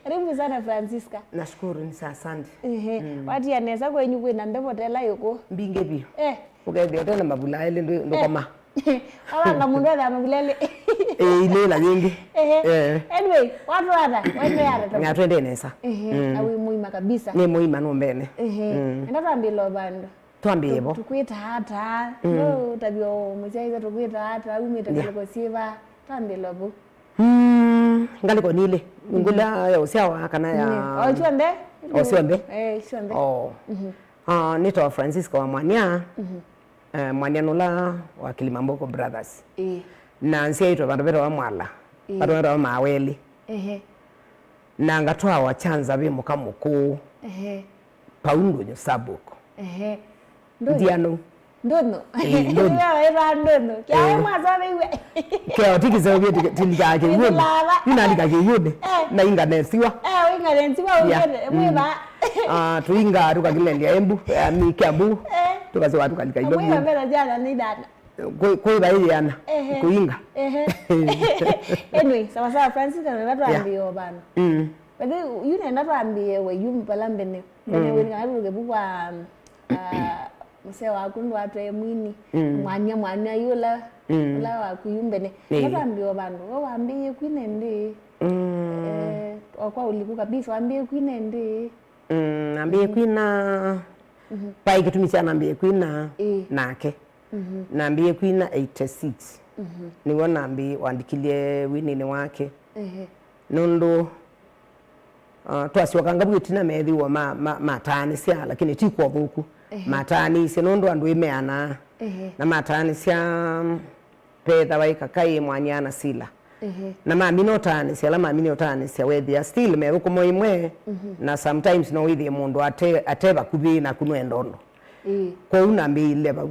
Karibu sana Francisca. Nashukuru ni asante. Wati yanaweza kwenyu kwina mbepo tela yuko. Mbinge bio. Ukaidi tena mabula ile ndo kama. Ala ngamundu ya mabulele. Ile la nyingi. Anyway, watu hata, wende hata. Ngatwende nesa. Awi muima kabisa. Ni muima no mbene. Enda tambilo bando. Twambie bo. Tukwita hata. No, tabio mzee tukwita hata, umita kwa siva. Tambilo bo. Ngaliko nile ngula ya usiawa kana ya Ochwande? Ochwande? Ochwande. Nito Francisco wa Mwanya. Mwanya nula wa Kilimamboko Brothers. Na nsia ito bandu wa Mwala. Bandu wa Maweli. Na ngatwa wa Chanza bimu kamuku. Paundo nyo sabuko. Ndiano. Ndono. Ndono. Kia mwaza wewe. Kia tikiza wewe tilikaje yone. Ninalikaje yone. Na inga nesiwa. Inga nesiwa wewe. Mwiba. Tuinga tukagilendia embu, mikiambu. Tukaze watu kalika ibo. Mwiba mbele jana ni dada. Kuiba ile yana. Kuinga. Anyway, sawa Francisca na watu ambio bana. But yune ndatu ambie we yumpala mbene. Mbene we ngaruke bukwa mse wakundu watu mwini mwanya yula la wakuyumbene nabambiwa bantu wambiye kwinende okwa uliku kabisa wambiye kwinende ambiye kwina pai kitumisa nambiye kwina nake nambiye kwina 86 niwo nambi wandikilie winini wake nondo twasiwakanga bwitina methi wa matani sia lakini tikwa buku matani sinondo andu imeana na matani sia pedha waika kai Mwanyana sila na mami notani sia la mami notani sia wethi still meruko moimwe na sometimes no withi mundu ateba kubi na kunwendondo kwa unambi leba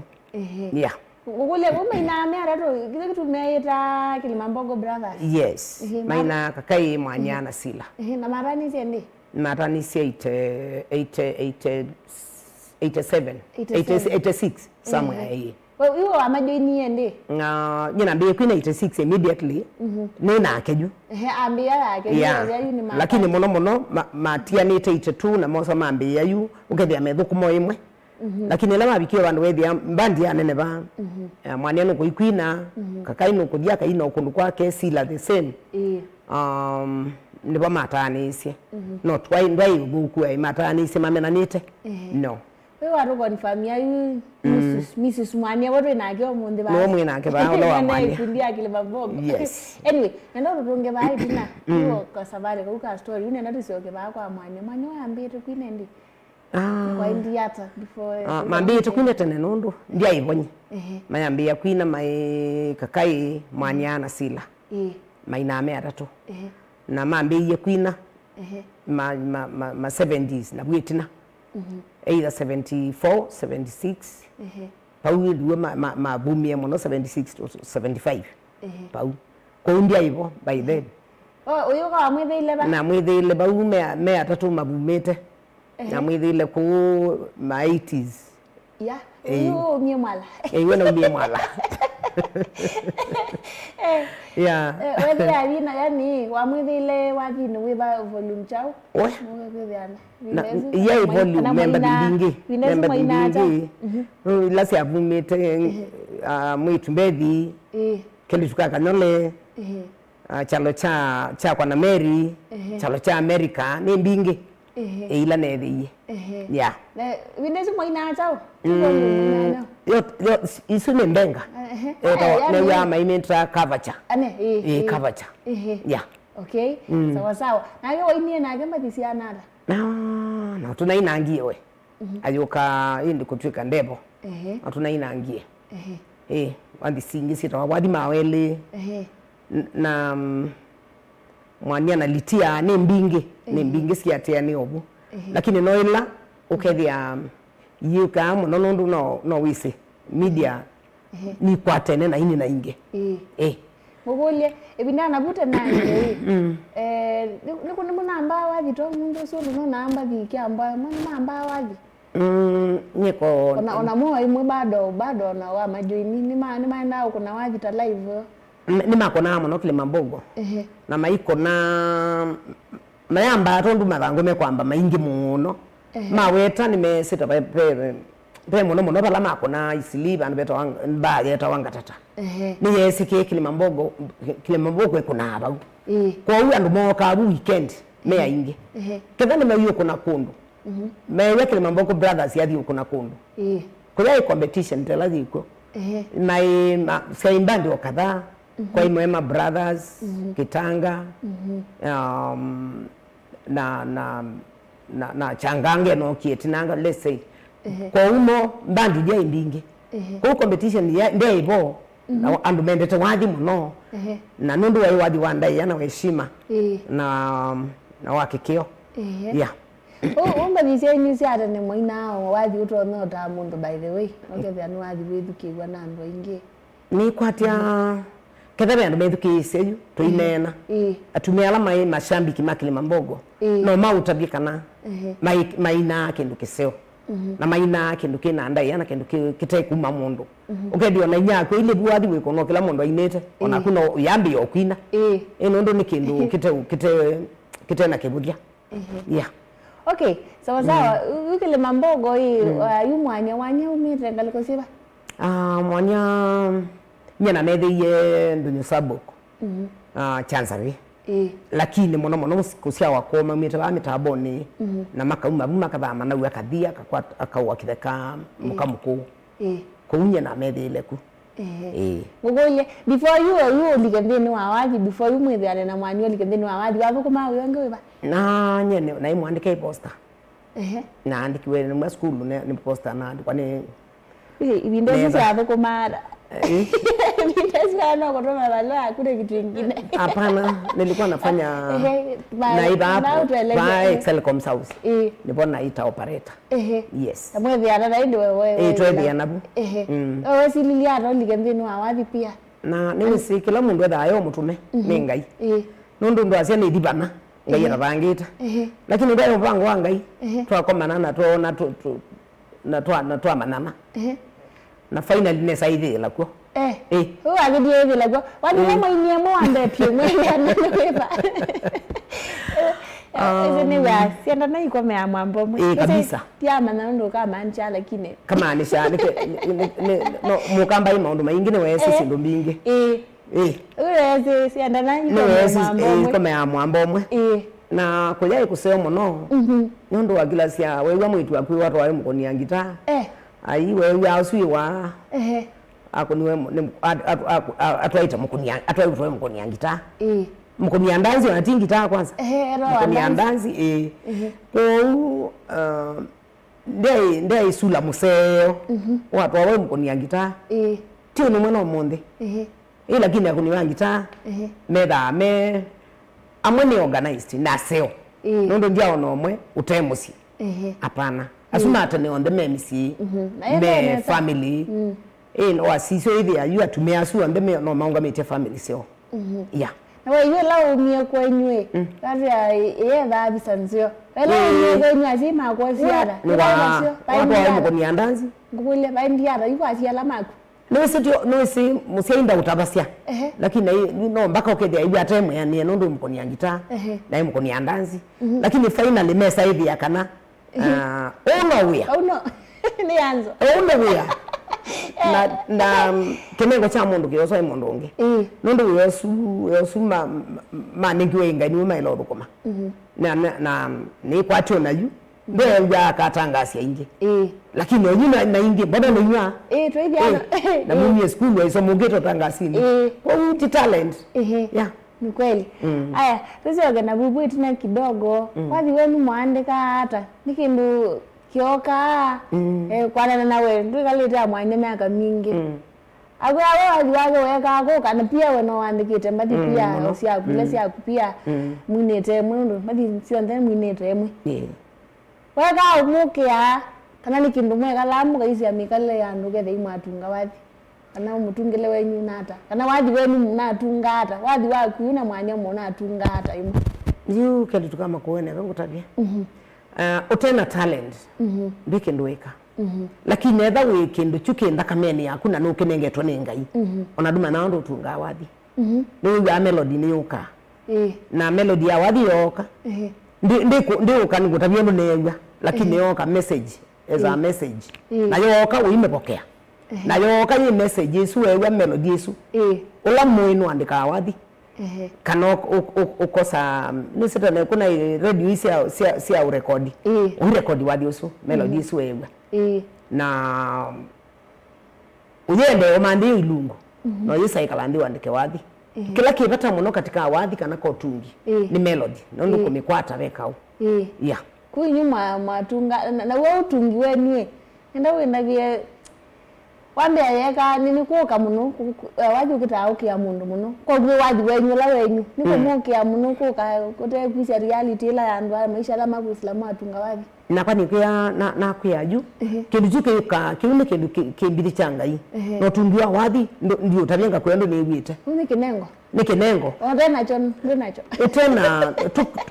yeah ugule umaina amera to kile kitu meita Kilimamboko Brothers yes maina kakai Mwanyana sila na marani siendi matani sia 86 somewhere here. Well, you are majoini ende. Nyina mbe kwina 86 immediately. Nina akeju. Ambia yake ya ni mama. Lakini mono matia ni 82 na mosa mambe yayu ukethia methuku moimwe. Lakini la mabikio bandu wethia mbandi ya nene ba. Mwana no kuikwina kakaino kuthia kaino kundu kwake sila the same. Nibo matani isi. Not why ndai buku ai matani isi mamenanite. No. Wewe warugo ni familia yu Mrs. Mwanya wote na kio munde ba. No mwina ke ba lo wa Mwanya. Kundia Kilimamboko. Yes. Anyway, nenda rutunge ba hai tina. Hiyo kwa sabari kwa story yune nenda tisioke ba kwa Mwanya. Mwanya waambie tu kwinendi. Kwa indiata before. Mambi tu kwine tene nondo. Ndia ibonye. Mayambia kwina mai kakai Mwanyana sila. Maina ame atatu. Na mambi ye kwina. Ma 70s na bwitina. Either 74, 76. Pau duwe ma bumie mono 76 to 75. Pau. Kwa undia hivyo by then. Uyo kwa mwithe ile ba? Na mwithe ile ba me atatu mabumete. Na mwithe ile ku ma 80s. Yeah. Uyo mie mwala. Wena mie mwala. Yeah. Wewe alina yani wa mwithe ile wajini wiba volume chao. Wewe yeah volume member dingi member dingi lasi abumete mwitu mbedi keli tukaka nole chalo cha kwa na Mary chalo cha America ni mbingi ila nethi yeah winezi mwaina chao yo isu ni mbenga ne ya maimentra kavacha kavacha yeah okay sawa na yo inie na gamba tisianara na tunainangie we ayoka indi kutwika ndebo tunainangie wandi singi sita wadi mawele na Mwanyana litia ne mbinge siatia ni obu lakini noila ukethia yuka munondo no wisi media ni kwatene na ini na inge Mugole ebina nabuta nanje niko namba waji to mundu so no namba viki amba namba waji niko ona moyo imwe bado na wa majoini ni maana kuna waji ta live ni makona muno Kilimambogo na maiko na mayamba tondu mathangu me kwamba maingi muno maweta nimesita pe muno pala makona isili bandu beta wanga yeta wanga tata ni yesike Kilimambogo kuna aba kwa huyu andu moka weekend me aingi kethani me kuna kundu me Kilimambogo brothers yathi kuna kundu kwa competition telathi iko my saimbandi wakadhaa kwa Mwema Brothers Kitanga na Changange no Kietinanga let's say kwa umo mbandi dia indingi kwa competition ndia ibo andu mendete wathi muno na nundu wa wathi wandai yana heshima na wakikio yeah umba bise nyusi ata ne moinao wathi utono ta mundu by the way okethia ni wathi withukirwa na andu aingi ni kwatia kethabe andu methukise tuinena atumia ala mai mashambiki ma Kilimambogo no mautabikana maina kindu kiseo na maina kindu kina ndai yana kindu kitai kuma mundu ukedio na nyako ile buwathi wiko no kila mundu ainete ona kuno yambi yokwina ino ndo ni kindu kite na kibudia yeah. Okay, sawa Kilimambogo hii yu mwanya umite ngaliko siba? Mwanya nyana methiie ndunyu Saboko Chancery lakini muno kusia wakoma umite ba mitaboni na makauma makathama na uya kathia akawa kitheka mukamuku kunya na methile ku Ngogole before you likendeni wa wathi before you mwithiane na mwanyo likendeni wa wathi wapo kuma wengi wiba na nyene na imwandike poster na andikiwe ni school ni poster na kwani ibinde sisi hapo kuma ibinde sisi no kutoma bala kule kitu kingine hapana nilikuwa nafanya naiba ba Excelcom House nipo naita operator yes mwithiana na ndio wewe twethiana bu wewe sililiana likendeni wa wathi pia na ni kila mundu ethayo mutume ni ngai nundu ndo asia ni dibana ngai yarabangita lakini ndio mpango wa ngai twakomana na tuona na twamanana na finally ne saidhi la kwa huwa agidie hivi la kwa wani mama inyemo ambe pia mwana niwepa ni wa sienda na iko mea mambo mwe kabisa ya manana ndo kama ancha lakini kama anisha no mukamba ima ndo maingine wese sindo mbingi ureze sienda na iko mea mambo mwe kama ya mambo mwe na kujai kuseo muno nyondo wa gilasia wewe mwitu wa kwi watu wa mkonia ngita ai wewe auswiwa akoniwe atwaita mkonia ngita mkonia ndanzi anatingi ngita kwanza mkonia ndanzi kwa ndai sula museo watu wa mkonia ngita tio ni mwana omonde lakini akoniwa ngita metha me amwe ni organized na seo nondo ndia onomwe utemusi hapana asuma atane on the MC me family no asisio hivi ayu atumia asu ande me no maunga mete family seo yeah na wewe la umie kwenywe kati ye da bisanzio la umie kwenywe asima kwa siara kwa mko ni andanzi ngule ba ndiara yuko asiala mako no musienda utabasia lakini no mpaka ukethia ibi atemu yani nondo mko ni ngita na mko ni andanzi lakini finally mesa hivi yakana no ni anzo na kemengo cha mundu kiyoso mundu ungi nondo yosu ma ningiwe ngai ni mailo rukoma na ni kwatio na yu ndio ya katangasia ingi lakini onyina na ingi bado ni nya twidiana na mimi school wa somo geto tangasini kwa uti talent yeah ni kweli haya sasa na bubu tena kidogo wathi wenu muandika hata nikindu kioka kwana na wewe ndio kaleta mwanya miaka mingi agwa wathi wage weka ko kana pia weno andikite mbati pia osia kule pia mwinete mundu mbati sio ndani mwinete mwe weka umukia kana nikindu mwe kalamu kaisi amikale ya nduge thei matunga wathi kana umutungile wenyu nata kana wathi wenu mnatunga hata wathi waku na mwanya mona atunga hata imo yu kedu kama kuone ngakutabia utena talent ndikinduika lakini etha wikindu chukenda kameni yaku na nukinengetwa ni ngai ona duma na ndo tunga wathi ni ya melody ni yoka na melody ya wathi yoka ndi yoka ni gutabia ndo newa lakini yoka message as a message na yoka uimepokea na yoka ni message isu wewe melody isu ula mwinu andika wathi kana ukosa nisitane kuna radio sia urekodi urekodi wathi usu melody isu wewe na uyende omandi ilungu no yisaikala ndi wandike wathi kila kibata muno katika wathi kana ko tungi ni melody nondo kumikwata wekao yeah kuinyuma matunga na wewe utungi wenwe enda wenda bie wambe yeka nini kuoka muno wathi ukitaukia mundu muno ko gwe wathi wenyu la wenyu niko mokia muno kuoka kote kuisha reality la yandu maisha la maguislamu atunga wathi na kwani kwa na kuya ju kindu juke ka kiume kindu kimbiri changai no tungiwa wathi ndio tabenga kwendo ni wite ni kinengo onda nacho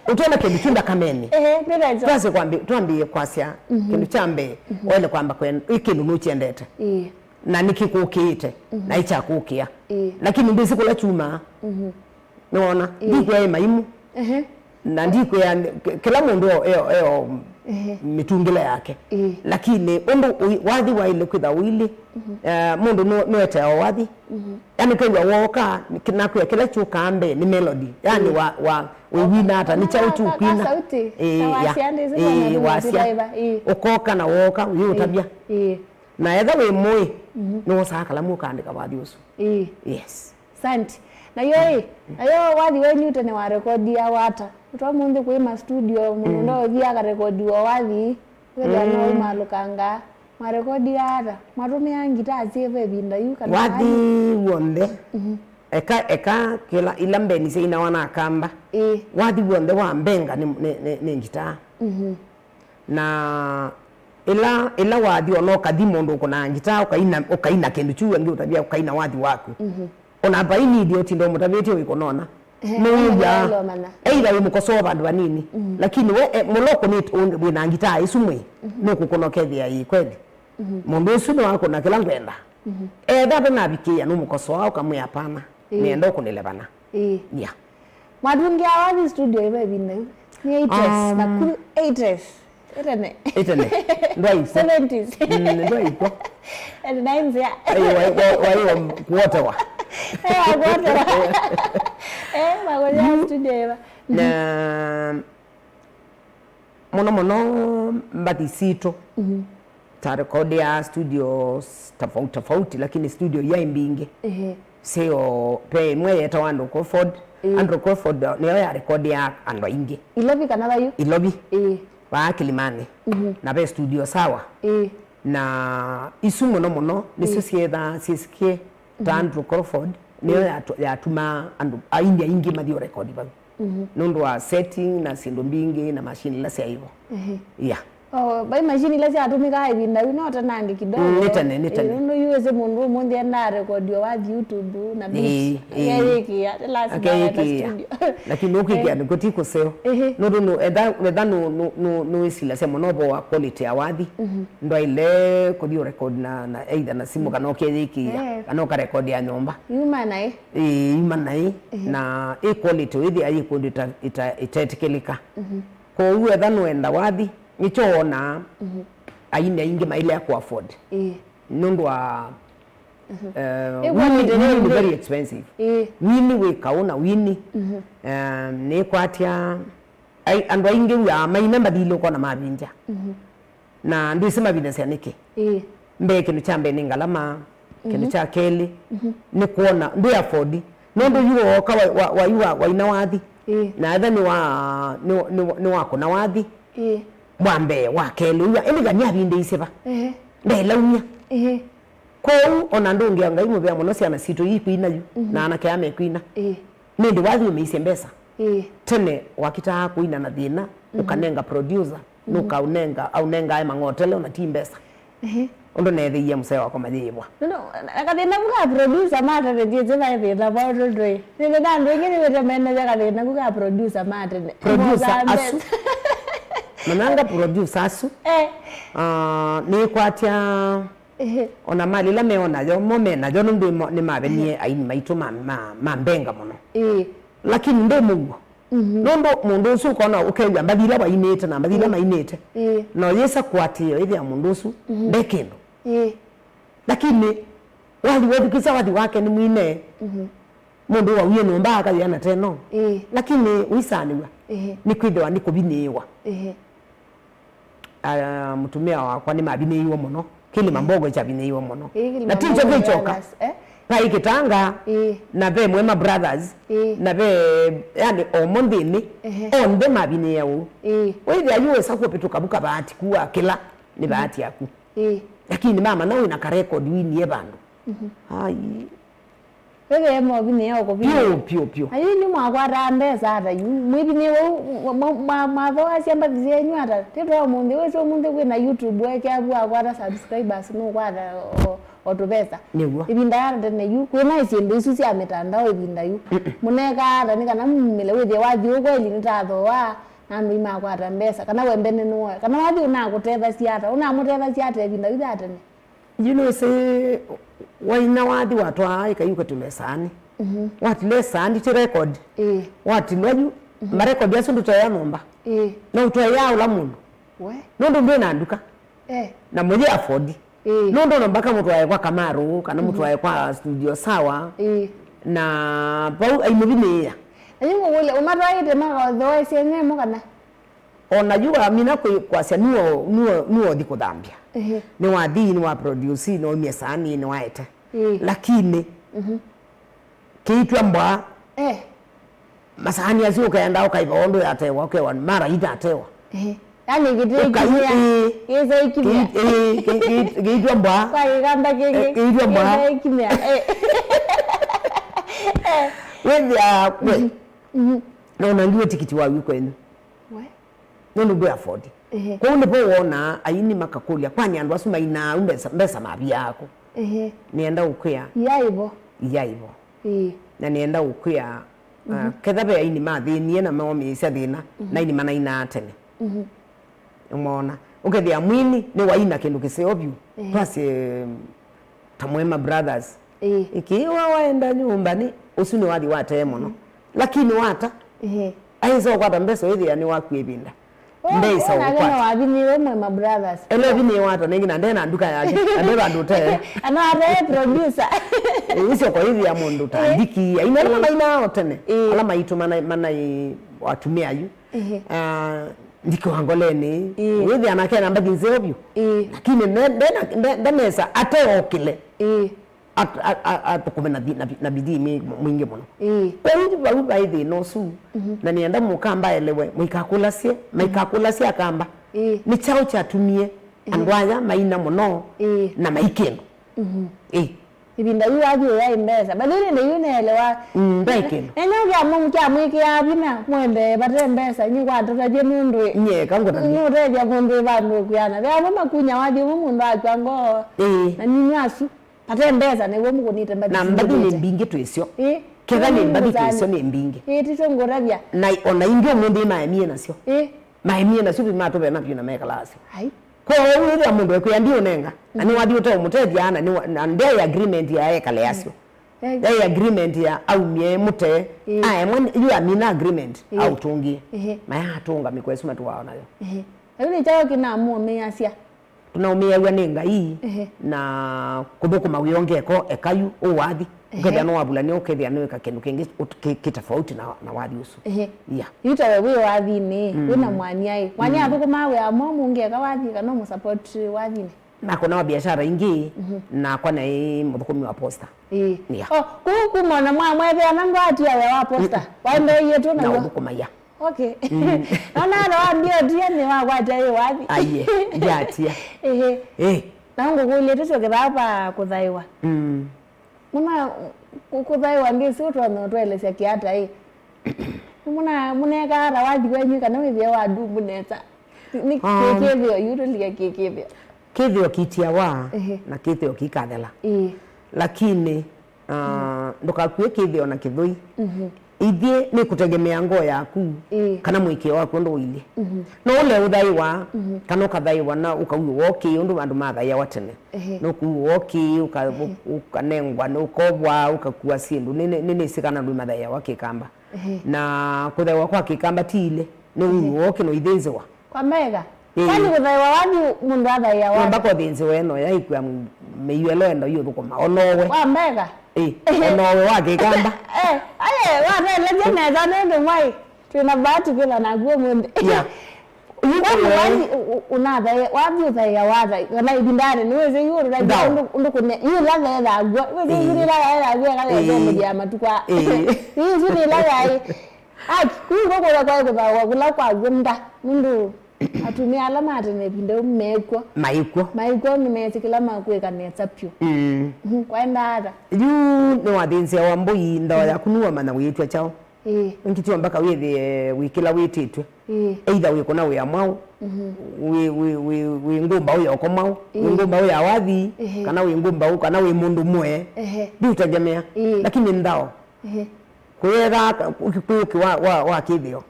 utena kindu chunda kameni ndinacho basi kwambi tuambie kwasia kindu chambe wale kwamba kwenu ikindu nuchiendete na nikikukiite na icha kukia lakini ndisi kula chuma naona ndiko ya maimu na ndiko ya kila mundu eo mitungile yake lakini undu wathi wa ile kwitha wili mundu noete wathi yani kwa woka kinakuya kila chuka ambe ni melody yani wa wina hata ni chau chukwina wasia ukoka na woka uyu tabia na etha we moi no sakala mukandika wathi usu yes santi na yo wathi wenyu tene wa record ya wata twamunde kwa studio mundo thia ka record wa wathi wela no malukanga ma record ya ata matumia ngita zive binda yu kana wathi wonde eka kila ilambeni se ina wana kamba wathi wonde wa mbenga ni ngita na ila wathi ono kadimo ndo kuna ngita ukaina kindu chuwe ngi utabia ukaina wathi wako ona baini ndio tindo mutabeti ukonona nuya eira yumukosoa bandu banini lakini we muloko ni bwina ngita isumwe nukukonokethia yi kweli mundu usu no wako na kila ngwenda dada nabikia numukosoa ukamwe hapana nienda kunilebana yeah madungia wathi studio ibe bine ni 80s na 80s itene ndo 70s ndo ipo and 90s ya wa kuote wa magoja studio na mono mbatisito ta record ya studios tofauti lakini studio ya imbinge seo pe mwe eta wando Andrew Crawford ne ya record ya ando inge ilobi kana bayu ilobi wa Kilimani na be studio sawa na isumo no mono ni sosieda sisikie ta Andrew Crawford ne ya tuma andu India ingi madio record ba nondo wa setting na sindo mbingi na machine la sia hivyo yeah bai machine la sia atumika hivi na unota nange kidogo nitane no yuweze mundu mundi na record wa YouTube na beat yeki ya last studio lakini ukiki aniko seo no eda no isila sema no bo quality ya wathi ndo ile kodi record na either na simu kana okeyeki kana ka record ya nyomba imana na quality with ayi kodi itatekeleka kwa hiyo eda no enda wathi nichoona aina ingi maile ya ku afford nundwa wini very expensive wini we kaona wini ne kwatia andwa ingi ya maina mbadilo kona mabinja na ndio sema binafsi nike mbe kinu chambe ni ngalama kinu cha keli ni kuona ndio afford nondo yuo kawa wa ina wathi na adha ni wako na wathi mwambe wakelu ya eliga nyabinde iseba ndela unya ko ona ndungi anga imu bya muno cia na sito yikwina yu na anake ame kwina nindi wathi umeise mbesa tene wakita kuina na thina ukanenga producer nuka unenga au nenga ai mangotele ona timbesa ondo nethiye museo wako mathibwa no akathina kuka producer mata retie zeba thina ba ndoi ni ndandu ngini wete manager akathina kuka producer mata producer asu mananga producer asu ni kwatia ona mali la meona yo momena yo ndu ni mabenie aini maitu mambenga muno lakini ndo mungu nondo mundu usu kona ukenya mbadila bainete na mbadila mainete no yesa kwatio ile ya mundu usu ndekendo lakini wali wetu kisa wadi wake ni mwine mundu wa wiye nomba akayana teno lakini wisaniwa ni kwithwa ni kubinewa mutumia wakwa ni mabineiwa muno kili mambogo cha bineiwa muno na tinjo kichoka pai kitanga na be Mwema Brothers na be yani omondini onde mabineyo wewe ayuwe sako pituka buka bahati kuwa kila ni bahati yaku lakini mama nawe ina ka record wini yebandu ai wewe mo bineyo ko pio ayi ni mwagwara mbeza ata yu mwibineyo mabo asiamba bizenyu ata tero munde weso munde kwina YouTube weke abu agwara subscribers no gwara otubesa ibinda yara ne yu kwina isindu isu cia mitandao ibinda yu muneka ata ni kana mmile wethi wathi ukweli nitatho wa na ndu imagwara mbesa kana wembene no kana wathi una kutetha ciata una mutetha ciata ibinda yu ata ni you know say waina wathi watwa ikayuka tumesani watile sandi ti record watilwaju marecord ya sundu taya nomba na utaya ula mundu we nondo ndo nanduka na mwenye afford nondo nomba kama mtu aye kwa Kamaru kana mtu aye kwa studio sawa na bau aimubine ya ayingo wole umatwaite maka otherwise senemo kana onajua mina kwa sia nuo diko dambia ni wadi ni wa produce ni miesani ni waita lakini kiitwa mbwa masahani yazio kaenda ukaiva ondo yatewa ukewa mara ita atewa yani gitrekimia yeza ikimia kiitwa mbwa kwa igamba kenge kiitwa mbwa yeza ikimia wewe na unangiwe tikiti wa kwenu nondo do afford kwa ndipo wona aini makakulia kwani andu asuma ina mbesa mabi yako nienda ukwia yaibo na nienda ukwia kethabe aini mathini na maomi cia thina na ini mana ina tene umeona ukethia mwini ni waina kindu kiseobyu twasi ta Mwema Brothers ikiwa waenda nyumbani usuni wathi wate muno lakini wata aizo kwa mbesa ithia ni wakwibinda ndesa ukwata wabiniwe Mwema Brothers ele bini wata ningi na ndena nduka yake andeba ndute ana ate producer isio kwa hivi ya mundu tandiki ina maina otene ala maitu mana watumia yu ndiko hangoleni withi anake namba ginzebyo lakini ndemesa ate okile atukume na bidii mwingi muno kwa hiyo baidhi no su na nienda mukamba elewe maikakulasia kamba ni chao cha tumie andwaya maina muno na maikeno ibinda yu athi ya mbesa badiri ne yune elewa mbekeno enyo ya mumkia mwiki ya bina mwende bate mbesa nyi kwa tataje mundu nyeka ngona nyu reja mundu bandu kuyana ya mama kunya wathi mundu akwango na ninyasu ate mbesa ne womu kunite mbadi na mbadi ni mbingi twisio kega ni mbadi twisio ni mbingi tiso ngorabia na ona ingi mundu maemie nasio maemie nasio bimato bena byo na mekalasi hai kwa hiyo ya mundu ekya ndio nenga ani wadi uta umuteja ana ni ndio agreement ya ekale yasio ya agreement ya au mie mute mwana yu amina agreement au tungi maya tunga mikwesu matu wao nayo yule chao kina muomeasia tunaumia wa nenga hii na kubuku mawiyongeko ekayu uwathi ukethia no wabulani ukethia no kakendu kengi kitafauti na wadi usu yuta wewe wathi ni wina mwani ai mwani athuko mawe amo mungeka wathi kana mu support wathi ni na kuna biashara ingi na kwa na muthukumi wa posta kuku mwana mwethe anango atia wa posta waende yetu na muthukuma ya okay ona ndio ni wagwata hiyo wathi aye yatia na ngukulie tucoke hapa kuthaiwa muna kuthaiwa ndio sio twelesya kiata muna kara wathi kwenyu kana withia wa ndu muneta ni kekethio yutulia kethio kitia wa na kethio kikathela lakini ndukakue kethio na kithui ithie ni kutegemea ngoo yaku kana mwikio waku ndo ile no ule uthaiwa kana ukathaiwa na ukauwa okay undu andu mathaiwa watene no kuwa okay ukanengwa no ukobwa ukakua sindu nini sikana ndu mathaiwa wakikamba na kuthaiwa kwa kikamba tile ni uwa okay no ithinziwa kwa mega kwani kuthaiwa wathi mundu athaiwa wa mbako thinziwa eno yaikwa meyuelo endo yo thukuma onowe wa mega onowe wakikamba wate leje neza nende mwai tuna bahati kila na guo munde unathaiwa wathi uthaiwa watha kana ibindane niweze yuru na undu kune yu la tha guo weze yuru la guo kana yo mujia matukwa yu ni la gai kuko kwa kwa kula kwa gunda mundu atumia alama atene binde umekwa maikwa nimetikila makweka netsapyo kwa ndara yu ni wathinzia wa mbui ndo ya kunua mana witwa chao ngitio mpaka withi wikila wititwe either wikona wi amwao wi ngumba uya okomao wi ngumba uya wathi kana wi ngumba kana wi mundu mwe ndi utagemea lakini ndao kwega ukikuki wa kithio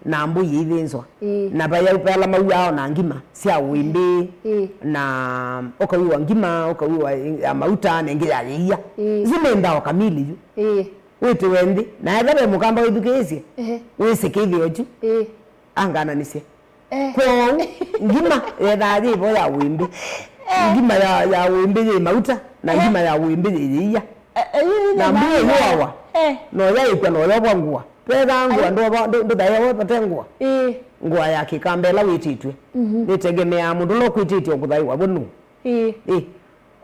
na mbui ithinzwa na baya upela mau yao na ngima cia wimbi na okawiwa ngima okawiwa amauta na ngira ya zime ndao kamili ju wete wendi na ethebe mukamba withukisi wese kithio ju angana nise kwa ngima ethaji bo ya wimbi ngima ya wimbi ye mauta na ngima ya wimbi ye na mbui yuawa no yaikwa no yobwa ngua pega ngua ndo dayo patengwa ngua ya kikambela wititwe nitegemea mundu lo kwititwe kuthaiwa bunu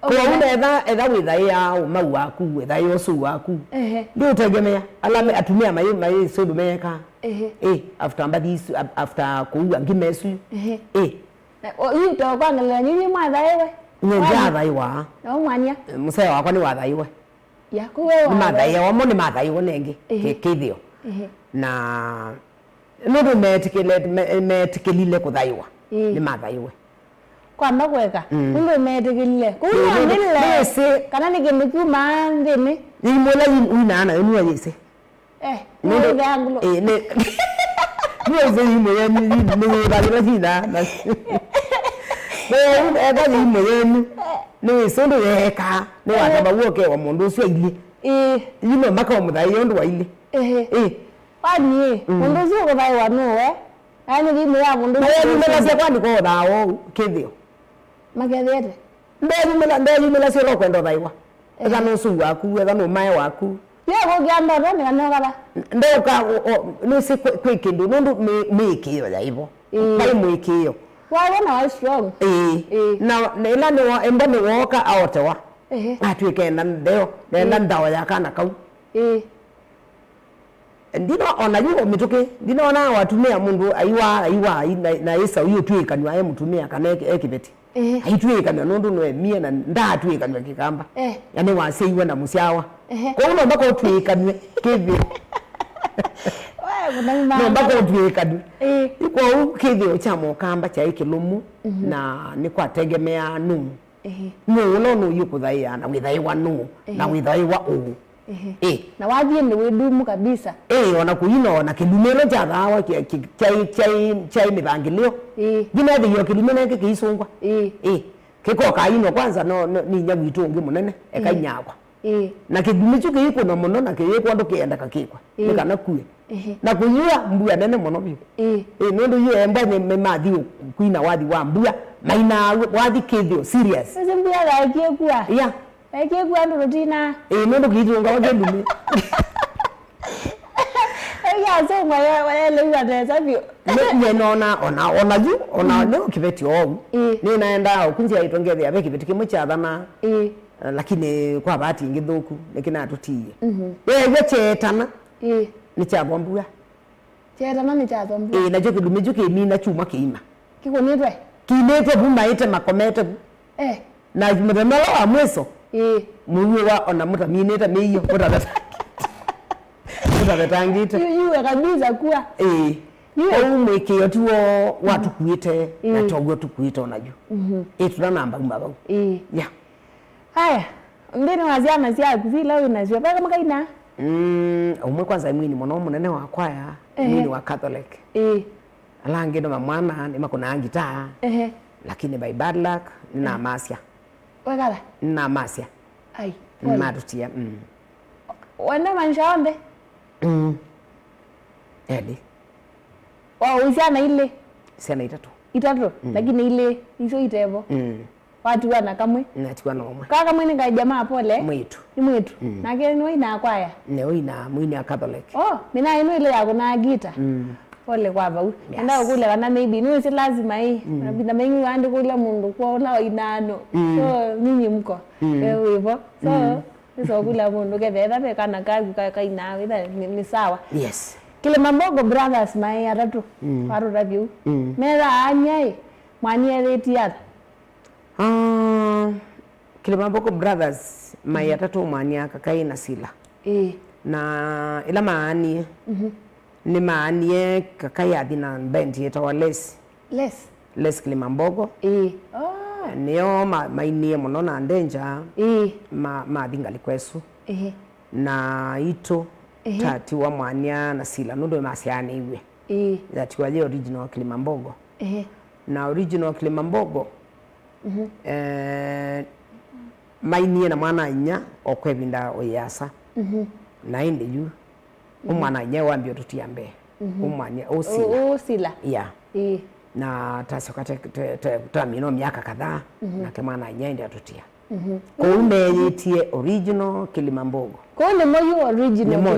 kwa etha withaiya mau waku withaiya usu waku ndio utegemea alame atumia mai sodu meka after mbadisi after kuua ngimesu yu to kwa ngala nyinyi mwathaiwe nyathaiwa no mwanya musaya wakwa ni wathaiwe ya kuwe mathaiwa mo ni mathaiwa nengi kithio na ndu metikilile kuthaiwa ni mathaiwe kwa magweka ndu metikilile kuwa ndile kana ni kindu kuma ndini ni mola inana enua yese ndu gangulo ne ni yimo yenu ni bagiro jina na eba ni yimo yenu ni sondo yeka ni wataba woke wa mundu ucio ile yimo maka muthaiyo ndu wa ile kwani mundu ucio kuthaiwa nuwe ani yimo ya mundu ni mela cia kwani ko thao kithio magethiete ndeli mela cia ro kwenda thaiwa ega no su waku ega no mai waku yego gyamba ndo ni ngaba ndoka no se kwekindu ndu mekio ya hivyo kai mwekio waona wa strong na ila ni emba ni woka aotewa atwike na ndeo na ndawa ya kana kau ndino ona yuo mituke ndino ona watumia mundu aiwa na Yesu uyo twikanywa ye mutumia kana ekibeti aitwikanywa nundu no emie na ndatwikanywa kikamba yani waseiwe na musyawa kwa uno mbako twikanywe kivyo no mbako twikanywe kwa kivyo cha mukamba cha ikilumu na ni kwa tegemea nu no yukuthaiya na withaiwa nu na withaiwa na wathie ni widumu kabisa ona kuino na kilumelo cha dawa chai mithangilio gina thio kilumelo ke kisungwa kiko kaino kwanza no ni nyawitu ungi munene ekanyagwa na kidumichu kiko no muno na kiko ndo kienda kakikwa nikana kuye na kuyua mbuya nene muno bi nundu yu emba ni mathi kuina wathi wa mbuya maina wathi kithio serious sasa mbuya gakie kwa eke kwa ndo rutina nundu kitunga wa ndume ya so ngwa le wa de sabio ne ona no kibeti ogu ni naenda okunzi aitongethia be kibeti kimwe cha thana lakini kwa bahati ngithuku nikina atutie wewe chetana ni cha bombuya chetana ni cha bombuya na joki dume joki mina chuma kiima kikonitwe kinete bumba ite makomete na mudemelo wa mweso muwe wa ona muta mineta meyo utatangite yuwe kabisa kuwa yuwe mwekeo tuo watu kuite na togo tukuita onaju tuna namba mbaba haya ndeni waziana sia kuvila unazio paka makaina umwe kwanza mwini muno munene wa kwaya mwini wa Catholic alangi ndo mwana ni makuna gitaa lakini by bad luck nina masia wekala nina masia ai marutia wanda manshonde edi usiana ile siana itatu lakini ile hizo itevo watu wana kamwe natiwa nomwe kaka mwini ka jamaa pole mwitu ni mwitu na kile ni ina kwaya ne ina mwini ya Catholic mina ino ile yako na gita pole kwa bau ndio kule kana maybe ni si lazima hii na mengi wandi kule mundu kwa ula inano so nyinyi mko hivyo so kule mundu ketheta be kana ka ina ni sawa yes Kilimambogo brothers mai atatu paru review mera anyai mwani retia Kilimambogo brothers mai atatu mwani akakai na sila na ila maani ni maani kakai adina band yeta les Kilimambogo niyo maini muno na ndenja ma dingali kwesu na ito tati wa mwanya na sila nundo masiani iwe that was the original Kilimambogo na original Kilimambogo maini na mwana nya okwebinda oyasa na inde yu umwana nya wambio tutiambe umwana osila na tasokate tamino miaka kadhaa na kemana nya inde tutia Kumeyitie original Kilimambogo. Kone moyo original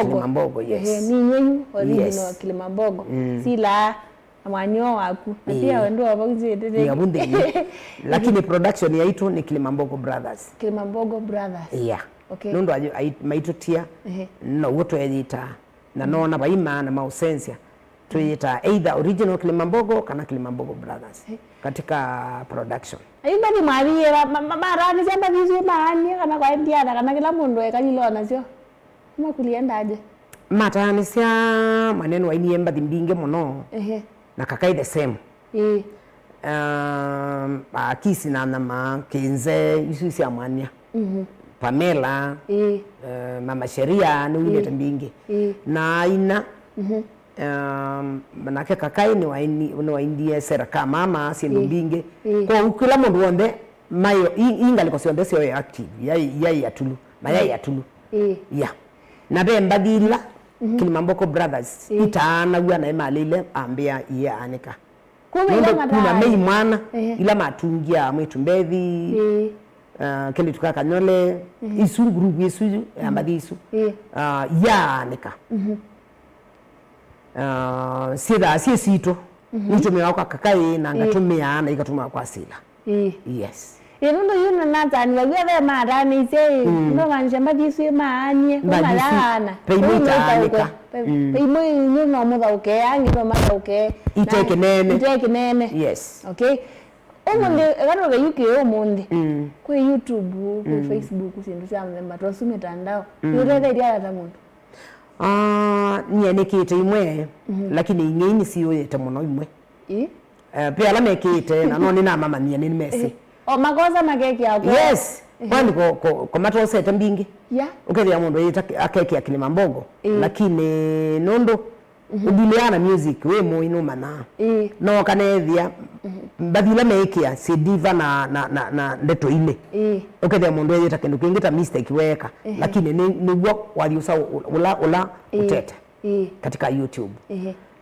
Kilimambogo, yes. Ni nyenyu original Kilimambogo. Sila mwanyo waku. Pia wendo wabakuzi ya bunde. Lakini production ya itu ni Kilimambogo Brothers. Kilimambogo Brothers. Yeah. Okay. Nundo maitu tia na woto edita na nona baima na mausensia. Tuita either original Kilimambogo kana Kilimambogo Brothers katika production. Aimba ni Maria marani sema vizuri maani kana kwa Indiana kana kila mundu ekanyilona sio. Kama kulienda aje? Matani sia maneno wainiemba thimbinge muno. Na kakai the same. Akisi na nama kinze isu sia mwania. Pamela mama Sheria ni wile thimbinge. Na ina manake kakai ni waindie seraka mama sindu binge kwa kila mundu wonde mayo ingali ko sionde sio active yai atulu mayai atulu na bemba dila Kilimambogo Brothers itana gwa na emalile ambia ye anika kuna mei mwana ila matungia mwitu mbethi kele tukaka nyole isu group yesu ambadi isu ya anika sida sito nitumia kwa kakai na ngatumia na ikatuma kwa sila yes Inundo yuna natani wagwe marani se ndo manjamba disu maanye malana peimita anika peimo nyuna mudauke angi ndo madauke iteke nene yes okay omunde garo yuke omunde kwa YouTube kwa Facebook sindu samwe matosu mitandao yurega idia ta mundu nyenekite imwe lakini ingeni siyo yete muno imwe pia la mekite na noni na mama nyene mesi makosa makeki yako yes kwani ko mato sete mbingi ukeria mundu yita akeki ya Kilimambogo lakini nondo ubiliana music we mo inuma na no kanethia badila mekia si diva na ndeto ile ukeria mundu yita kindu kingita mistake weka lakini ni gwa waliusa ula utete katika YouTube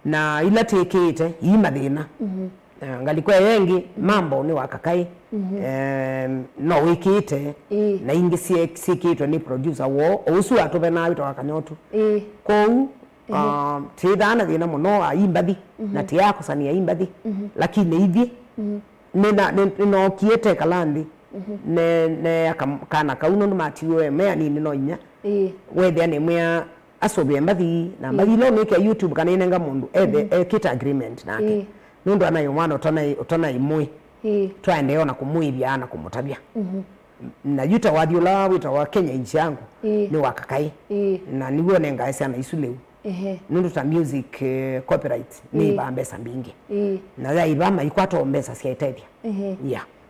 na ila tekete imathina ngalikwa yengi mambo ni wakakai no wikite na ingi sikitwe ni producer wo usu atobe na wito wakanyotu kou tidana thina muno aimbathi na tiyako sani aimbathi lakini hivi no kiete kalandi ne kana kauno matiwe mea ni no inya wethe ni mea asobye mbathi na mbathi lo make YouTube kana inenga mundu kita agreement nake nundu anayo mwana utana imwe twaende ona kumuibia na kumutabia na yuta wadiola wita wa Kenya inchi yangu ni wakakai na niwe nenga esa na isuleu nundu ta music copyright ni bambesa mbingi na ya ibama ikwato mbesa sia itedia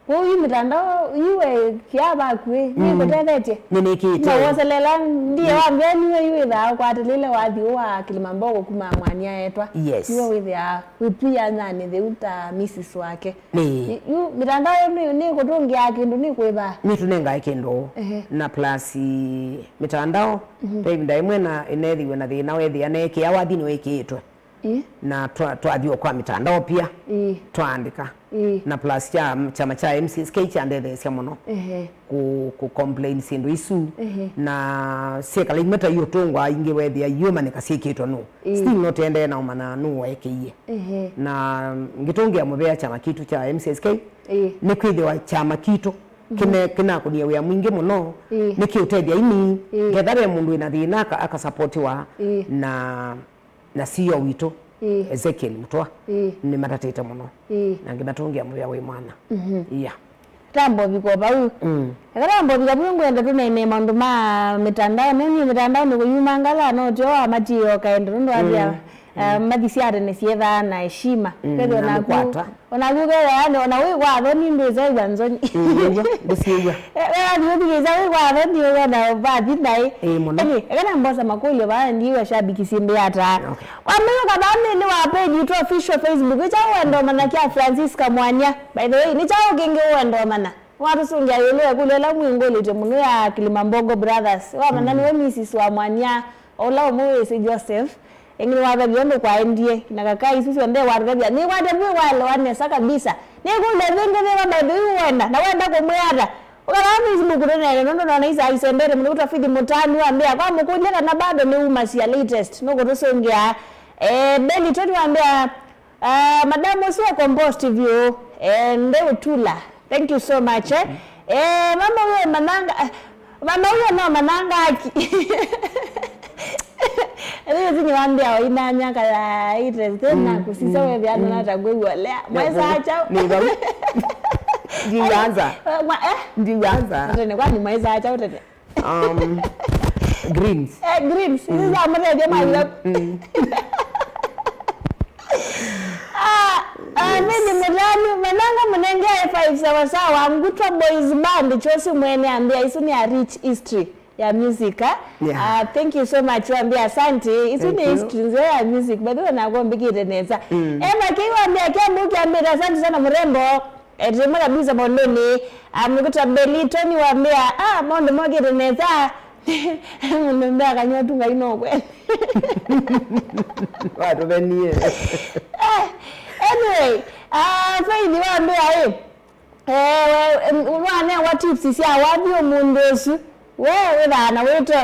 Huyu mitandao iwe kiaba kwe ni kutethete nini kitu na waselela ndiye waambia niwe iwe tha kwa atilile wathi wa Kilimambogo kuma mwania etwa niwe with ya wipia nani the uta Mrs wake yu mitandao ni kutungia kindu ni kweba ni tunenga kindu na plus mitandao baby ndaimwe na enethiwe na thina wethi aneke ya wathi ni wekitwe na twathio kwa mitandao pia twaandika na plus chama cha MCSK cha ndethe muno ku complain sindu isu na sekala imeta yo tongwa inge wethia yuma nikasikitwa no still not ende na umana no wekiye na ngitongia mubea chama kitu cha MCSK ni kwithiwa chama kitu kina kunia wia mwingi muno nikiutethia ini gethabe mundu ina thina aka support wa na CEO wito Ezekiel Mutwa ni matatete muno na ngibatungia mubea we mwana tambo bikoba u tambo bikabu ngwenda tunene mandu ma mitandao nini mitandao ni kuyumangala no jo amatiyo kaenda ndo abia madisiare ne sietha na heshima kero na kwata onaguge yani onawe kwa thoni ndize gwanzoni busiwa ni ndize kwa thoni ona bathi dai yani kana mbosa makulio ba ndiwe shabiki simbe ata wameo kabambe ni wa page to official Facebook cha wendo mana kia Francisca Mwanya by the way ni chao kinge wendo mana watu sungia yele kulela mwingoli te muno ya Kilimambogo brothers wa manani we Mrs wa Mwanya ola Moise Joseph engine wa biondo kwa ndie na kaka isusu nde wa rabia ni wa debu wale wanesa kabisa ni kule venge vema bado wenda na wenda kumwera ukaramu Facebook nene nondo na isa isendere mno utafidi mutani waambia kwa mkuja na bado ni umasia latest noko tusongia beli tatu waambia madam sio compost view nde utula thank you so much mama wewe mananga mama huyo no mananga haki Ele zini wambia wa ina nyaka la interest na kusisa wewe ana natagwe lea mweza acha ni babu ndianza ndio kwani mweza acha utete greens greens hizo amre jamaa mimi mlani mananga mnenge 5 sawa mgutwa boys band chosi mwene ambia isu ni a rich history ya music thank you so much wambia asante isu ni history ya music bado na kuambikire neza kiwa ambia kiambuki ambia asante sana mrembo ejema kabisa mondoni amekuta belito ni wambia mondo mogire neza mbea kanyotunga inokwe watu benie anyway faidi wambia uwane wa tips sia wabio mundosu wewe bana weto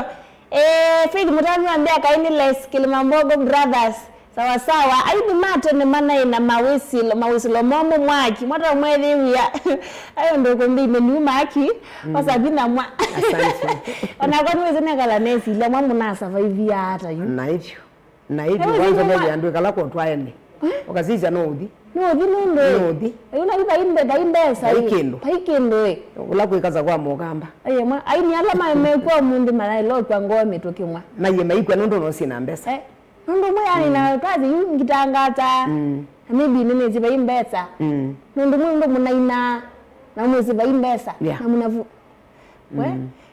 faidi mutani wambia kaini les Kilimambogo brothers sawa sawa aibu mate ne mana ina mawisilo momo mwaki mwata mwezi wia ayo ndo kumbi meniuma haki wasabina mwa asante onakwani wezene kala nesi ile mwamu na survive hata yu na hivyo kwanza bebe andwe kala kwa twaene okaziza no udi una iba imbe imbesa paikendo ula kuikaza kwa mugamba ayema aini alama mekwa mundu mara ilo kwa ngome tokimwa naye maikwa ndo no sina mbesa ndo moya na kazi ngitangata maybe nene ziba imbesa ndo munaina na muziba imbesa na munavu we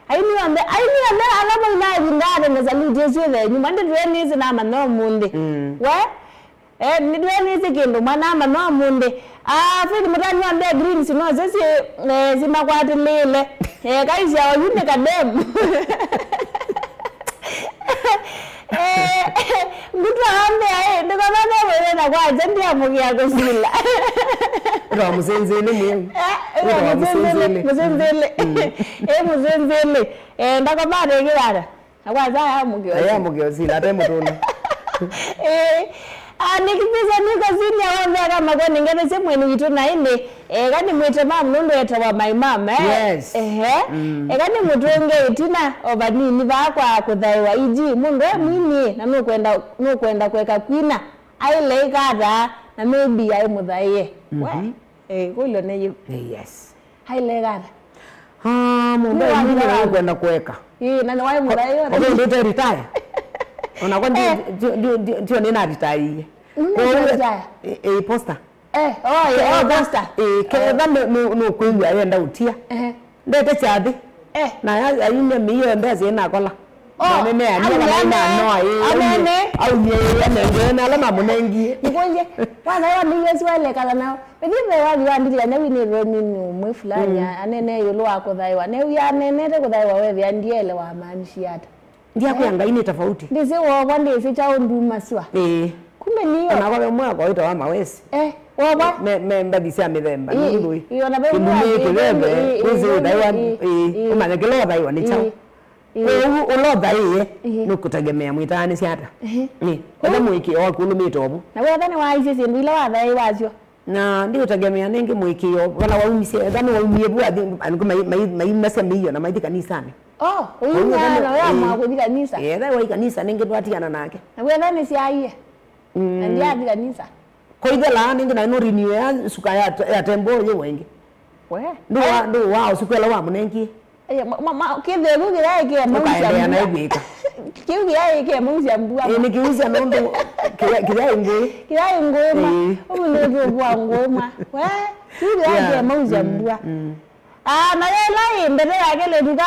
aini ambe alama ina ngada ngazali jesu the nyuma ndo nizi na mano munde we ni nizi kendo mwana mano munde fidi mutani ambe greens no sisi zima kwati lele kaisi ya yune kadem mtu ambe ndiko bana wewe na kwa jendi amugia kusila ro muzenzele mwe muzenzele ndako bana ngirara akwaza amugia sila ate mutuna nikipisa niko zini ya wambia kama kwa ningene semwe nikitu na ine kani mwite mamu nundo yata wa my mom yes kani mutuenge itina obanini bakwa kuthaiwa iji mundu mwini na nukwenda kweka kwina aile ikata na maybe ai muthaiye kuilo neyo yes aile ikata mundu mwini kwenda kweka nani wai muthaiye ndio retire unakuwa ndio nina retire posta Costa ketha no kuigua yenda utia ndete chathi na ayine miyo ndezi na kola nene ani na no au nye na lama munengi nikonje wana ya miyo wale kala nao bidhiwe wali wandira na wini roni mwe fulani anene yulo akothaiwa ne uya nenete kuthaiwa wewe andiele wa maanishi hata ndia kuyanga ine tofauti ndise wo kwande se chao nduma swa kumbe niyo na kwa mwa kwa ita wa mawesi waba me mbadisia mithemba ndui iyo na bebu kulebe kuzi udaiwa umanya kilo udaiwa ni chao ulodha no kutegemea mwitani siata kwa mwiki wa kulumito obu na wewe thani wa ice sindu ile wa thai wacio na ndio tegemea nengi mwiki yo kana waumisi thani waumie bu aniku mai masa miyo na mai kanisani uyu na wewe mwa kuthi kanisa da wa kanisa nengi twatiana nake na wewe thani si aiye ndio athi kanisa koithela nengi na no renew ya suka ya tembo ye wengi we ndo wao sukwela wa munengi mama kidhegu girae kia mausia na igwika kiu girae kia mausia mbua ni kiusia nondo girae ngoma umulogo bwa ngoma we kiu girae kia mausia mbua na yela imbere yake le duka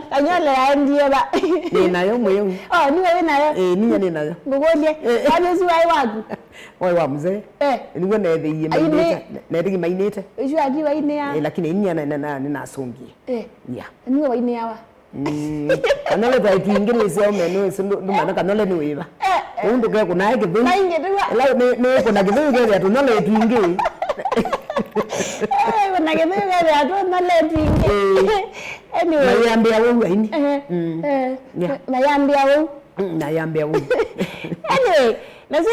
kanyole andie ba ni nayo moyo ni wewe nayo ni nayo ngogolie wani si wai waku wai wa mzee ni wona ethiye mainete na ethiye mainete isu aji wa ine ya lakini inya na asongi ya ni wa ine yawa kanole ba tuingire sio meno sindu mana kanole ni wiba undu ke kuna yake bi la ne kuna kibu ke ya tunole tuingire wana kibu ke ya tunole tuingire anyway mayambia wewe ini mayambia wewe nayambia wewe anyway nasi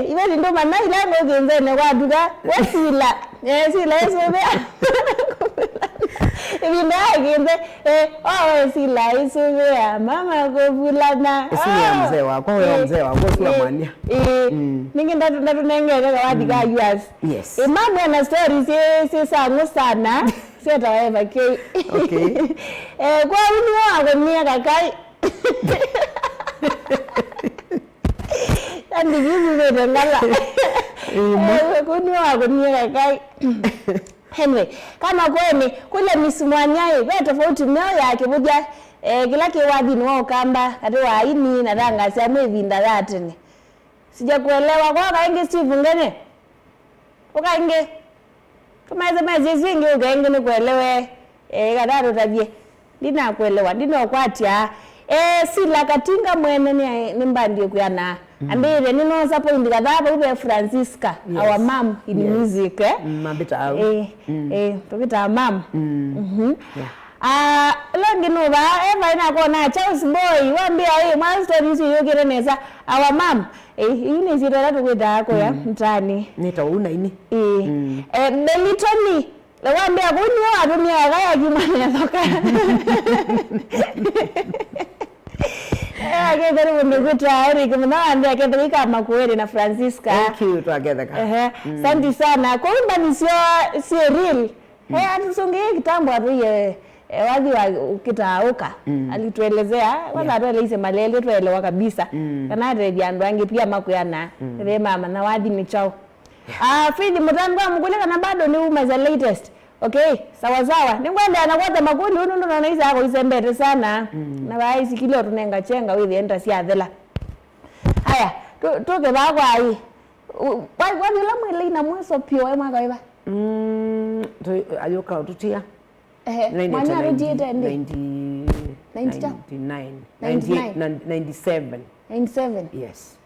ile ndo mana ile ngo genze kwa duka wasila sila sobe ibinda genze sila sobe mama ko bulana sila mzee wako wewe mzee wako sio mwania ningi ndatu nengere kwa dika US yes mama na story si sangu sana seta wewe okay kwa unyo agonia kakai andi gizu bebe ngala kunwa kunia kai anyway kama kwemi kule misumwanyaye wewe tofauti nayo yake buja kila kiwadi ni wao kamba kati wa ini na ranga sia mwevinda ratini sijakuelewa kwa kainge Steve ngene ukainge kama hizo mezi zingi ukainge ni kuelewe kadaro tabie dina kuelewa dino kwatia sila katinga mwene ni mbandie kuyana ambire nino support kadhaba ube Francisca our mom in music mabita au tokita mom longi no ba eva ina kona Charles Boy wambia milestone hizi yogere neza our mom ini zirara tukwita yako ya mtani nitauna ini Melitoni wambia kunyo atumia kaya kimani toka akethari mundu kutari kumana ande akethari kama kuweri na Francisca thank you twagetheka asante sana kwa imba sio real atusongee kitambo atuye wazi wa ukitauka alituelezea kwanza atueleze malele tuelewa kabisa kana redia ndo ange pia makuyana re mama na wazi ni chao Fridi mutandwa mukule kana bado ni umaza latest okay sawa ningwenda anakwata makundi unu ndo naisa yako isembete sana na baisi kilo tunenga chenga withi enda siathela haya tuke bakwa ai wathi la mwele ina mweso pio ema kaiba ayoka ututia mwana rejete ndi 97 yes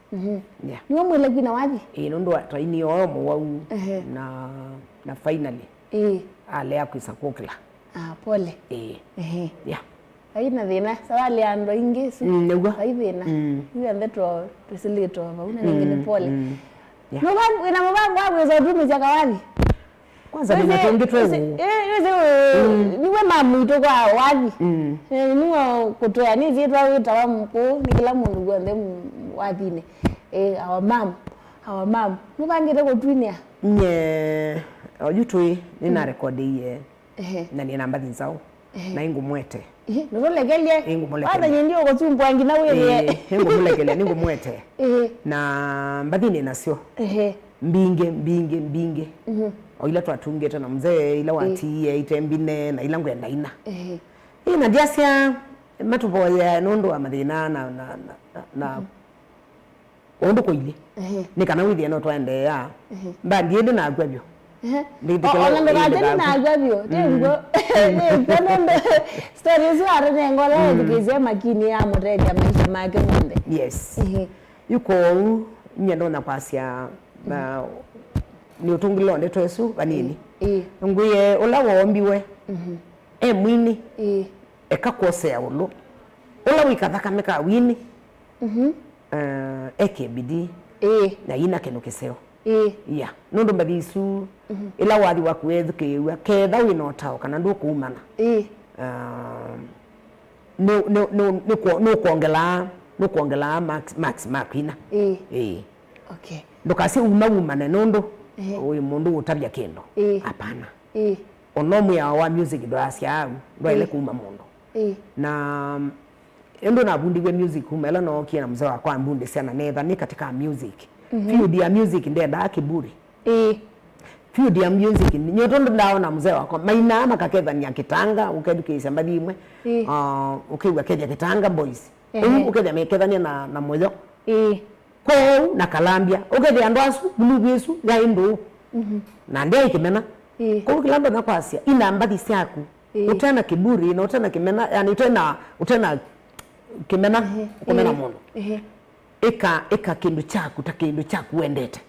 yeah ni mwele kina wathi ndo traini omo wau na finally ale akwisa kokla pole yeah aina thina sawali ando ingi su nuga aithina ni andetro tusilito una nyingine pole no bangu ina mabangu hapo za dumi za kawali kwanza nimetongitwe niwe mamu to kwa wathi niwe kutoya ni zitwa witawa mko ni kila mundu gwande wathine our mom nubangire kutwinia nye ojutui nina rekodi ye na ni namba nzao na ingumwete nurolegelie hata nyendio kutumbwangi na wewe ingumulegelia ningumwete na mbadini nasio mbinge o ila twatungite na mzee ila watie itembine na ila ngwenda ina ina ndiasia matuboya nondo wa mathina na ondo koile ni kana withia no twende ya mbandi ndi na gwabyo ona ndagate na gwabyo tengo nendo stories are nengola ndikizia makini ya muteja maisha make munde yes yuko nyendo na kwasia na ni utungilo ndeto Yesu banini nguye ula wombiwe mwini ekakosea ulo ula wikathaka meka wini eke bidi na ina kenukiseo ya nundu mbithisu ila wathi wakwethu kiwa ketha winotao kana ndu kuumana no kuongela max makina okay ndukasi umane nundu uyu mundu utabya kendo hapana onomu ya wa music ndo asia ndo ile kuma mundu na endo na bundiwe music kumela no kiena mzee wa kwa mbunde sana netha ni katika music field ya music ndenda kiburi field ya music nyoto ndaona mzee wako maina makaketha nya kitanga ukedukisha mbadimwe ukiwa keja kitanga boys ukedya mekethania na moyo ko na kalambia ukedya ndwasu bulubisu ya indo na ndiye kimena ko kilamba na kwasia ina mbadi siaku utana kiburi na utana kimena yani utana kimena kumena mundu eka kindu chaku ta kindu chaku wendete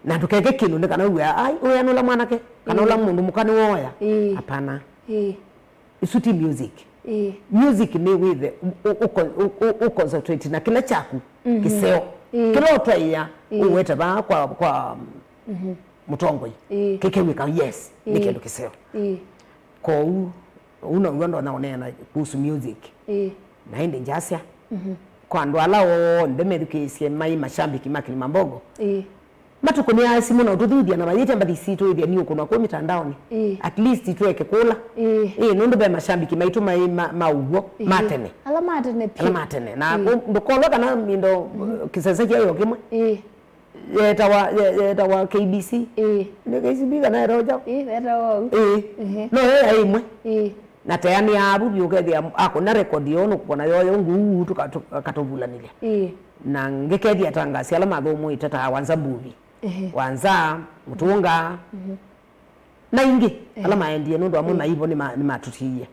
na tukeke kindu ndikana uya ai uya nula mwanake kana ula mundu mukani woya hapana isuti music music ni with concentrate na kila chaku kiseo kila otaya uweta ba kwa mutongoi kekewika yes ni kindu kiseo ko uno naonena kuhusu music na inde njasia kwa ndo alao ndemedukisye mai mashambiki makili mambogo matuko ni asimu na utudhudia na bayete mbadisitu ithia ni uko kwa mitandaoni at least tuweke kula nundu be mashambiki maitu maugo matene ala matene na ndokolo kana mindo kisasa kyo kimwe yetawa KBC ne KBC kana rojo yetawa no imwe na tayani abu byukethia ako na record yono kupona yoyo ngu tukatovulanile na ngekethia tangasi ala mathomo itata wanza mbuvi wanza mutunga na ingi ala maendie nundu amuna hivyo ni matutiye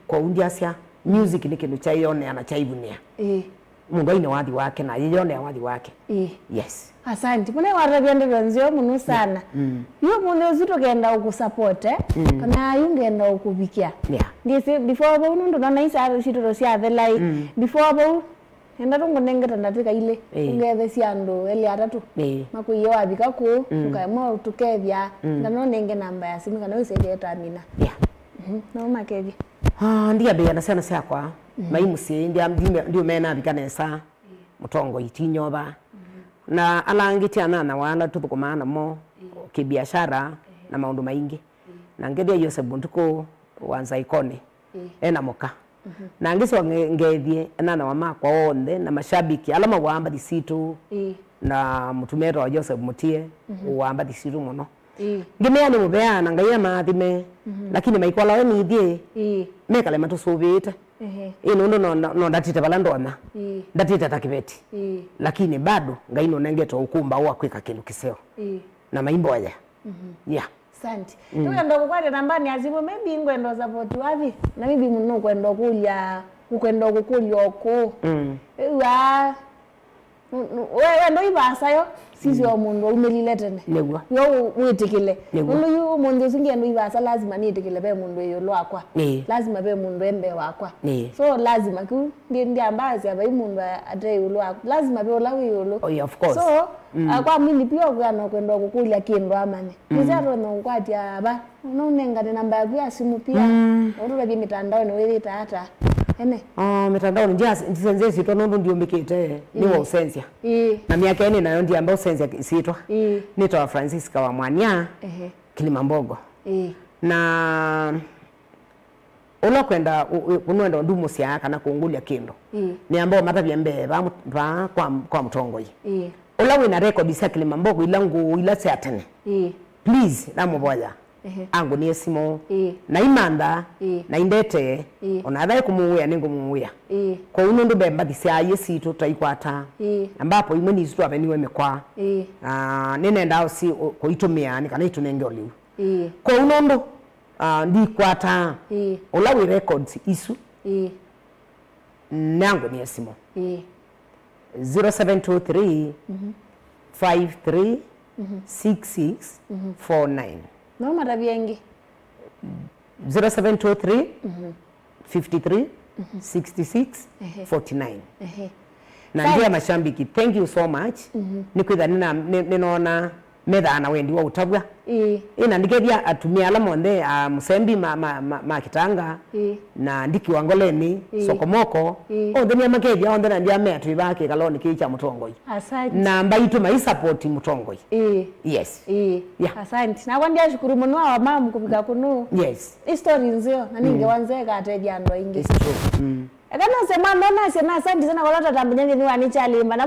kwa undiasia music ni kindu cha yone ana chaivunia mundu ine wathi wake na yone wathi wake yes asante mune warabia ndonzio munu sana yo mundu zitogenda ukusupport kana yungenda ukubikia ndisi before bo nundu na isa shitoro sia the like before bo enda tungo nengeta ndatika ile ungethe siando eli atatu makuye wabika ku ukaimo tukevya ndano nenge namba ya simu kana useje tamina no makevi ndia be na sana sakwa maimusi ndio mena bikanesa mutongo itinyoba na alangiti anana wala tutukumana mo kibiashara na maundu maingi na ngedia Joseph Buntuko wanza ikone ena moka na ngiso ngethie anana wa makwa onde na mashabiki alama wamba disitu na mutumero wa Joseph Mutie wamba disitu muno ngimea ni mubea na ngaya mathime lakini maikwala we nithie mekale matusubite ino no ndatite balandona ndatite takibeti lakini bado ngaino nengeto ukumba wa kwika kindu kiseo na maimbo aya asante tukenda kukwata nambani azibo maybe ngwendo support wapi na maybe muno kwenda kulya ukwenda kukulya oko wewe ndo ibasayo sisi wa mundu umelilete negwa yo witikile mundu yu mundu singe ndo ibasa lazima nitikile be mundu yo lwakwa lazima be mundu embe wakwa so lazima ku ndi ambazi aba mundu ate ulwa lazima be ulawi yulo of course so kwa mimi pia kwano kwenda kukulya kindu amane kizaro no kwati aba no nengane namba ya simu pia urura bi mitandao no wewe tata mitandao njenze sito nondo ndio mbikite ni wa usensia na miaka ene nayo ndio ambao usensia sitwa nitwa Francisca wa Mwanya Kilimambogo na ulo kwenda kunwenda ndumo sia kana kuungulia kindo ni ambao matabia mbe ba kwa mtongoi ola wina record cia Kilimambogo ilangu ila ciatene please namuboya angu ni esimo na imanda na indete ona thae kumuya ningumuya kwa uno ndo bemba thisia yesi to taikwata ambapo imwe ni zitu aveniwe mekwa nenda si ko itumia ni kana itunenge oliu kwa uno ndo ndi kwata ola we records isu nangu ni esimo 0723 53 6649 no marabiengi 0723 53 66 49 na ndia mashambiki thank you so much nikwitha ninaona methana wendi wa utabwa ina ndikethia atumia ala monde musembi ma kitanga na ndiki wangoleni sokomoko ondenia makethia ondena ndia metu ibake kaloni kicha mutongoi asante na mbaitu mai support mutongoi yes yeah asante na kwandia shukuru muno wa mama kupika kunu yes history nzio na ninge wanzeka ateja ndo ingi it's true ekana sema nona sema asante sana kwa lata tambanyenge ni wani chalimba na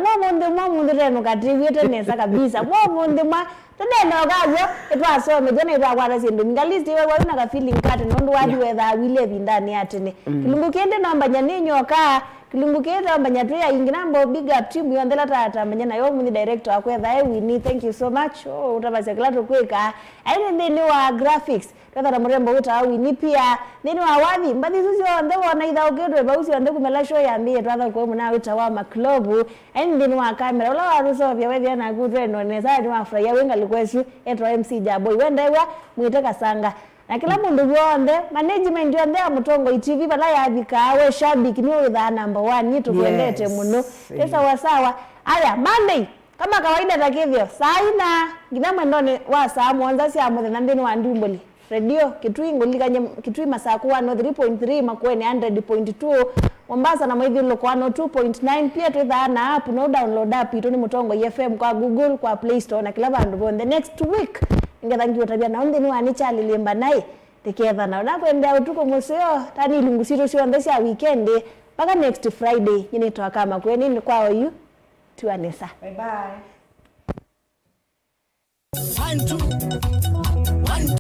mwamunde reno katriviete nesa kabisa mwamunde ma todeno gazo etwa some jana etwa kwara sindu mingalist iwe kwa una ka feeling kate nondo wadi weather wile vindani atene kilungu kende namba nyaninyo ka kilungu kende namba nyatria inginambo big up team yondela tata manyana yo mundi director akwetha we need thank you so much utabase klato kweka aine ndeni wa graphics twatha murembo uta we ni pia nini wa wathi mbadi zuzi onde wona itha ukedwe bausi onde kumela show yambie twatha kwa muna uta wa maklobu aine ndeni wa camera ula waruso vya wethi na gudre no neza ni wa furaya wenga likwesu etwa MC Jaboy wendewa mwiteka sanga na kila mundu wonde management yonde ya Mutongo TV bala yabika we shabiki ni witha number 1 yitu kwendete muno pesa wasawa aya Monday kama kawaida takivyo saina ngina ndone wa saa mwanza sia muthe ndeni wa Ndumboli radio kitui ngolikanye kitui masaku 103.3 Makueni 100.2 Mombasa na Mwithi loko 102.9 pia twitha na app no download app ito ni Mutongo FM kwa Google kwa Play Store na kila bandu bonde next week ngethangiwa tabia na ndeni wa nichali limba nai teketha na unakwenda utuko museo tani lungusito sio ndesha weekend paka next Friday yini twaka Makueni ni kwao yu tuanesa bye bye.